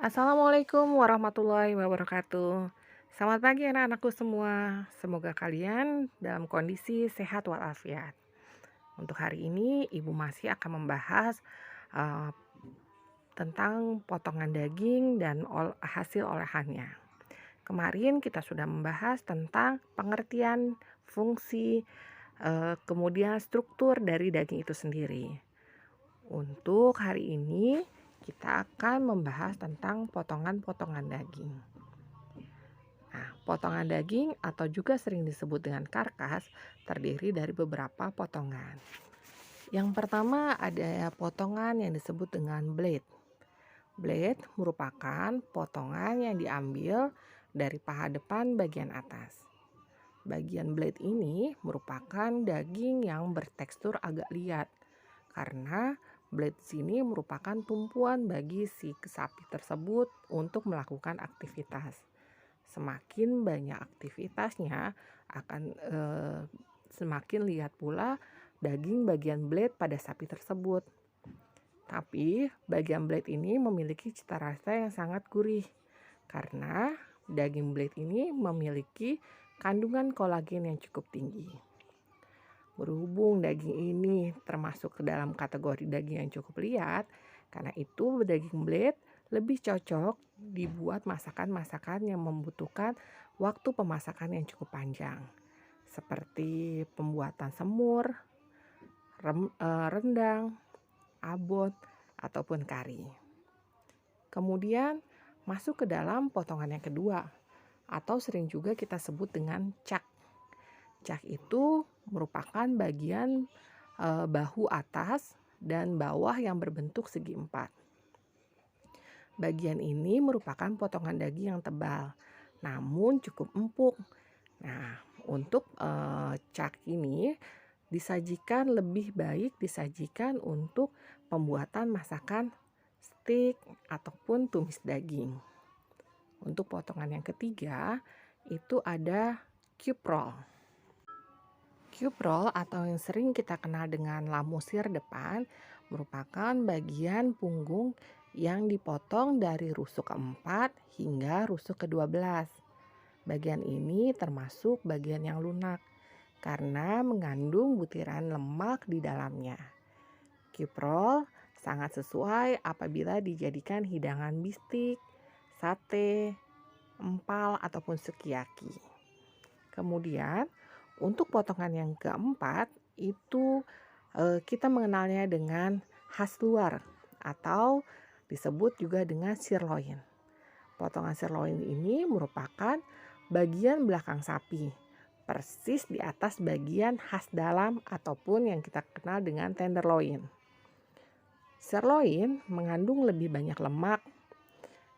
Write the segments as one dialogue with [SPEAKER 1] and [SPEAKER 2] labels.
[SPEAKER 1] Assalamualaikum warahmatullahi wabarakatuh. Selamat pagi anak-anakku semua. Semoga kalian dalam kondisi sehat walafiat. Untuk hari ini, Ibu masih akan membahas uh, tentang potongan daging dan hasil olahannya. Kemarin kita sudah membahas tentang pengertian fungsi, kemudian struktur dari daging itu sendiri. Untuk hari ini, kita akan membahas tentang potongan-potongan daging. Nah, potongan daging atau juga sering disebut dengan karkas terdiri dari beberapa potongan. Yang pertama ada potongan yang disebut dengan blade. Blade merupakan potongan yang diambil dari paha depan bagian atas. Bagian blade ini merupakan daging yang bertekstur agak liat karena blade sini merupakan tumpuan bagi si sapi tersebut untuk melakukan aktivitas. Semakin banyak aktivitasnya akan semakin lihat pula daging bagian blade pada sapi tersebut. Tapi bagian blade ini memiliki cita rasa yang sangat gurih karena daging blade ini memiliki kandungan kolagen yang cukup tinggi. Berhubung daging ini termasuk ke dalam kategori daging yang cukup liat, karena itu daging blade lebih cocok dibuat masakan-masakan yang membutuhkan waktu pemasakan yang cukup panjang. Seperti pembuatan semur, rendang, abon, ataupun kari. Kemudian masuk ke dalam potongan yang kedua, atau sering juga kita sebut dengan cak. Cak itu merupakan bagian bahu atas dan bawah yang berbentuk segi empat. Bagian ini merupakan potongan daging yang tebal, namun cukup empuk. Nah, untuk cak ini lebih baik disajikan untuk pembuatan masakan steak ataupun tumis daging. Untuk potongan yang ketiga, itu ada cube roll. Cube roll atau yang sering kita kenal dengan lamusir depan merupakan bagian punggung yang dipotong dari rusuk keempat hingga rusuk ke-12. Bagian ini termasuk bagian yang lunak karena mengandung butiran lemak di dalamnya. Cube roll sangat sesuai apabila dijadikan hidangan bistik, sate, empal ataupun sukiyaki. Kemudian untuk potongan yang keempat itu kita mengenalnya dengan khas luar atau disebut juga dengan sirloin. Potongan sirloin ini merupakan bagian belakang sapi, persis di atas bagian khas dalam ataupun yang kita kenal dengan tenderloin. Sirloin mengandung lebih banyak lemak.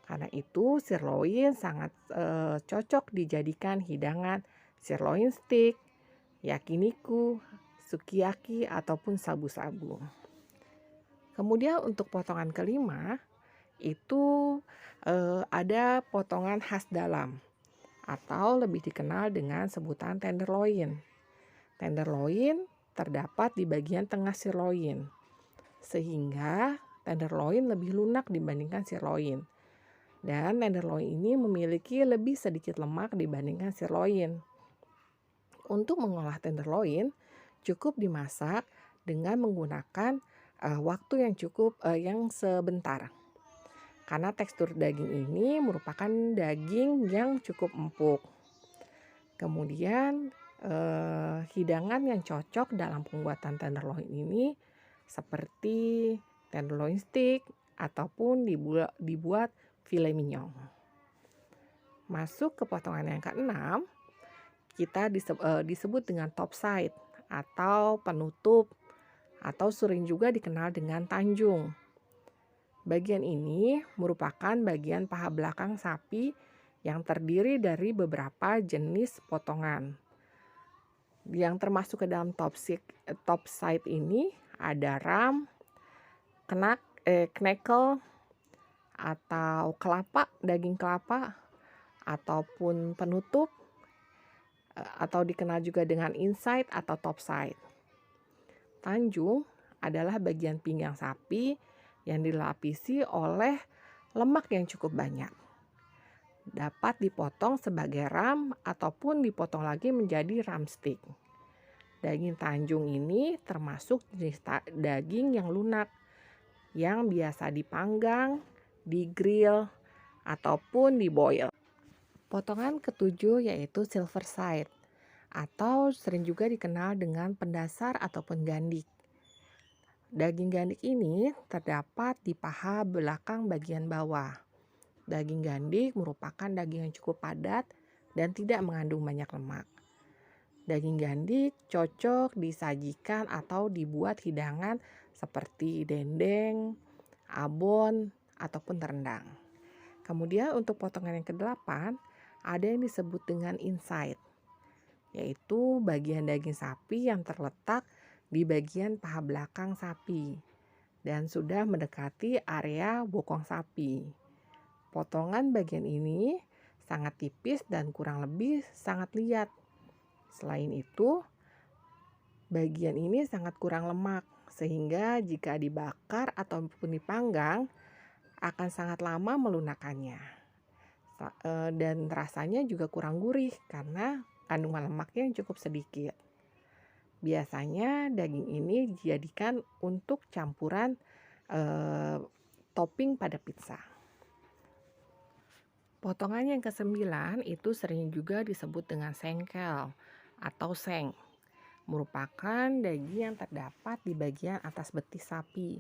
[SPEAKER 1] Karena itu sirloin sangat cocok dijadikan hidangan sirloin steak, yakiniku, sukiyaki ataupun sabu-sabu. Kemudian untuk potongan kelima itu ada potongan khas dalam atau lebih dikenal dengan sebutan tenderloin. Tenderloin terdapat di bagian tengah sirloin, sehingga tenderloin lebih lunak dibandingkan sirloin. Dan tenderloin ini memiliki lebih sedikit lemak dibandingkan sirloin. Untuk mengolah tenderloin cukup dimasak dengan menggunakan waktu yang cukup yang sebentar. Karena tekstur daging ini merupakan daging yang cukup empuk. Kemudian hidangan yang cocok dalam pembuatan tenderloin ini seperti tenderloin steak ataupun dibuat filet mignon. Masuk ke potongan yang keenam, kita disebut dengan top side atau penutup atau sering juga dikenal dengan tanjung. Bagian ini merupakan bagian paha belakang sapi yang terdiri dari beberapa jenis potongan. Yang termasuk ke dalam top side ini ada ram, knuckle atau kelapa, daging kelapa ataupun penutup atau dikenal juga dengan inside atau top side. Tanjung adalah bagian pinggang sapi yang dilapisi oleh lemak yang cukup banyak. Dapat dipotong sebagai ram ataupun dipotong lagi menjadi ram stick. Daging tanjung ini termasuk jenis daging yang lunak, yang biasa dipanggang, digrill, ataupun diboil. Potongan ketujuh yaitu silver side, atau sering juga dikenal dengan pendasar ataupun gandik. Daging gandik ini terdapat di paha belakang bagian bawah. Daging gandik merupakan daging yang cukup padat dan tidak mengandung banyak lemak. Daging gandik cocok disajikan atau dibuat hidangan seperti dendeng, abon, ataupun rendang. Kemudian untuk potongan yang ke-8, ada yang disebut dengan inside, yaitu bagian daging sapi yang terletak di bagian paha belakang sapi dan sudah mendekati area bokong sapi. Potongan bagian ini sangat tipis dan kurang lebih sangat liat. Selain itu, bagian ini sangat kurang lemak, sehingga jika dibakar ataupun dipanggang akan sangat lama melunakkannya. Dan rasanya juga kurang gurih karena kandungan lemaknya yang cukup sedikit. Biasanya daging ini dijadikan untuk campuran topping pada pizza. Potongan yang ke-9 itu sering juga disebut dengan sengkel atau seng. Merupakan daging yang terdapat di bagian atas betis sapi.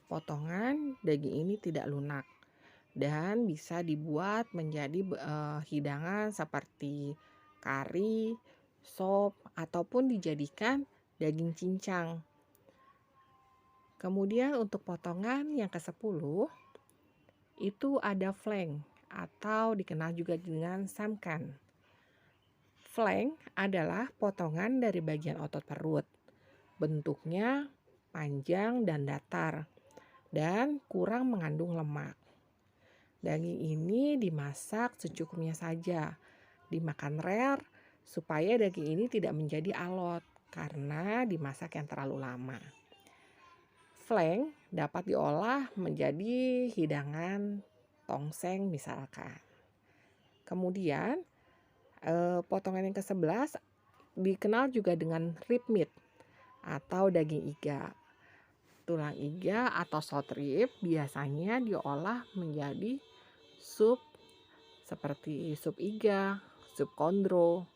[SPEAKER 1] Potongan daging ini tidak lunak dan bisa dibuat menjadi hidangan seperti kari, sop, ataupun dijadikan daging cincang. Kemudian untuk potongan yang ke-10 itu ada flank atau dikenal juga dengan samkan. Flank adalah potongan dari bagian otot perut. Bentuknya panjang dan datar dan kurang mengandung lemak. Daging ini dimasak secukupnya saja. Dimakan rare supaya daging ini tidak menjadi alot karena dimasak yang terlalu lama. Flank dapat diolah menjadi hidangan tongseng misalkan. Kemudian potongan yang ke-11 dikenal juga dengan rib meat atau daging iga. Tulang iga atau short rib biasanya diolah menjadi sup seperti sup iga, sup kondro.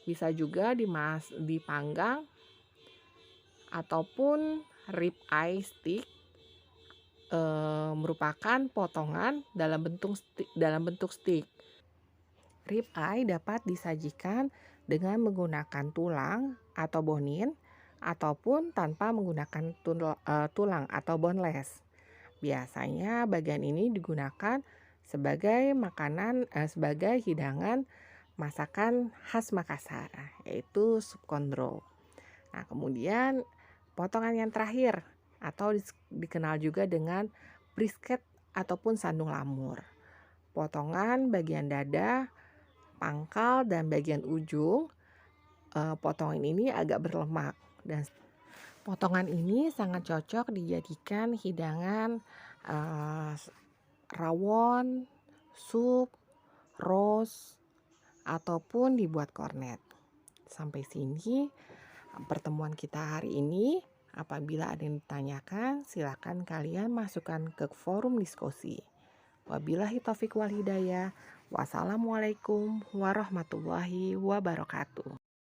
[SPEAKER 1] Bisa juga dipanggang ataupun rib eye stick. Merupakan potongan dalam bentuk stick. Rib eye dapat disajikan dengan menggunakan tulang atau bonin ataupun tanpa menggunakan tulang atau boneless. Biasanya bagian ini digunakan sebagai sebagai hidangan masakan khas Makassar, yaitu sup kondro. Nah, kemudian potongan yang terakhir atau dikenal juga dengan brisket ataupun sandung lamur. Potongan bagian dada, pangkal, dan bagian ujung. Potongan ini agak berlemak dan potongan ini sangat cocok dijadikan hidangan rawon, sup, roast, ataupun dibuat kornet. Sampai sini pertemuan kita hari ini. Apabila ada yang ditanyakan, silakan kalian masukkan ke forum diskusi. Wabillahi taufiq wal hidayah. Wassalamualaikum warahmatullahi wabarakatuh.